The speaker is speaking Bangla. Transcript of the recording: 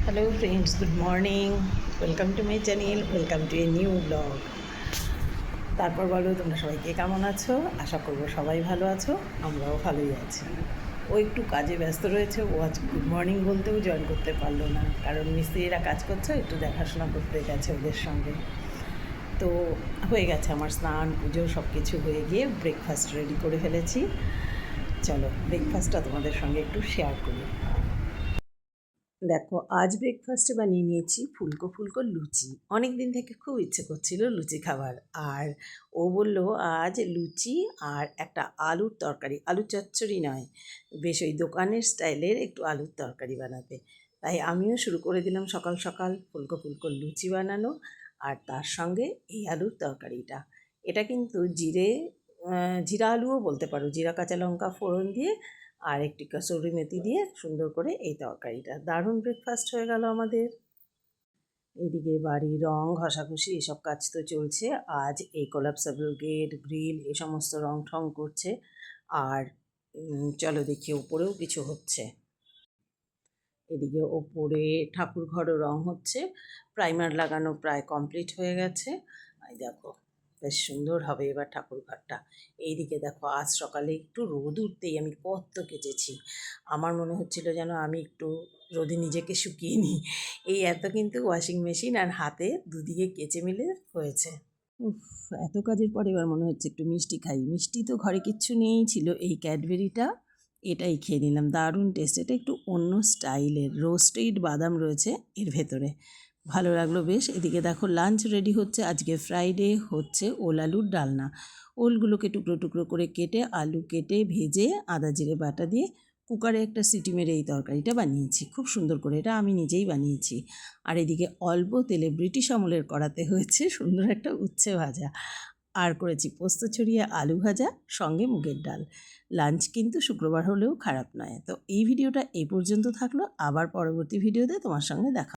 Hello friends, good morning. Welcome to my channel, welcome to a new blog. তারপর বলো, তোমরা সবাই কে কেমন আছো? আশা করবো সবাই ভালো আছো, আমরাও ভালোই আছি। ও একটু কাজে ব্যস্ত রয়েছে, ও আজ গুড মর্নিং বলতেও জয়েন করতে পারলো না, কারণ মিস্ত্রিরা কাজ করছে, একটু দেখাশোনা করতে গেছে ওদের সঙ্গে। তো হয়ে গেছে আমার স্নান পুজো সব কিছু হয়ে গিয়ে ব্রেকফাস্ট রেডি করে ফেলেছি। চলো ব্রেকফাস্টটা তোমাদের সঙ্গে একটু শেয়ার করি। দেখো, আজ ব্রেকফাস্টে বানিয়ে নিয়েছি ফুলকো ফুলকো লুচি। অনেক দিন থেকে খুব ইচ্ছে করছিল লুচি খাবার। আর ও বলল আজ লুচি আর একটা আলুর তরকারি, আলুর চচ্চড়ি নয়, বেশ ওই দোকানের স্টাইলের একটু আলুর তরকারি বানাতে। তাই আমিও শুরু করে দিলাম সকাল সকাল ফুলকো ফুলকো লুচি বানানো, আর তার সঙ্গে এই আলুর তরকারিটা। এটা কিন্তু জিরা আলুও বলতে পারো, জিরা কাঁচা লঙ্কা ফোড়ন দিয়ে আর একটি কসুরি মেথি দিয়ে সুন্দর করে এই তরকারিটা। দারুণ ব্রেকফাস্ট হয়ে গেল আমাদের। এদিকে বাড়ি রং ঘষাঘষি এসব কাজ তো চলছে। আজ এই কোলাপসেবল গেট গ্রিল এ সমস্ত রং ঠং করছে। আর চলো দেখি ওপরেও কিছু হচ্ছে। এদিকে ওপরে ঠাকুর ঘরও রং হচ্ছে, প্রাইমার লাগানো প্রায় কমপ্লিট হয়ে গেছে। এই দেখো, বেশ সুন্দর হবে এবার ঠাকুর ঘরটা। এইদিকে দেখো, আজ সকালে একটু রোদ উঠতেই আমি কত কেচেছি। আমার মনে হচ্ছিল যেন আমি একটু রোদে নিজেকে শুকিয়ে নিই। এই এত কিন্তু ওয়াশিং মেশিন আর হাতে দুদিকে কেচে মিলে হয়েছে। উফ, এত কাজের পরে এবার মনে হচ্ছে একটু মিষ্টি খাই। মিষ্টি তো ঘরে কিচ্ছু নেই, ছিল এই ক্যাডবেরিটা, এটাই খেয়ে নিলাম। দারুণ টেস্ট, এটা একটু অন্য স্টাইলের, রোস্টেড বাদাম রয়েছে এর ভেতরে, ভালো লাগলো বেশ। এদিকে দেখো লাঞ্চ রেডি হচ্ছে, আজকে ফ্রাইডে, হচ্ছে ওল আলুর ডালনা। ওলগুলোকে টুকরো টুকরো করে কেটে, আলু কেটে ভেজে আদা জিরে বাটা দিয়ে কুকারে একটা সিটি মেরে এই তরকারিটা বানিয়েছি খুব সুন্দর করে। এটা আমি নিজেই বানিয়েছি। আর এদিকে অল্প তেলে ব্রিটিশ আমলের কড়াতে হয়েছে সুন্দর একটা উচ্ছে ভাজা। আর করেছি পোস্ত ছড়িয়ে আলু ভাজা, সঙ্গে মুগের ডাল। লাঞ্চ কিন্তু শুক্রবার হলেও খারাপ নয়। তো এই ভিডিওটা এই পর্যন্ত থাকলো, আবার পরবর্তী ভিডিওতে তোমার সঙ্গে দেখা।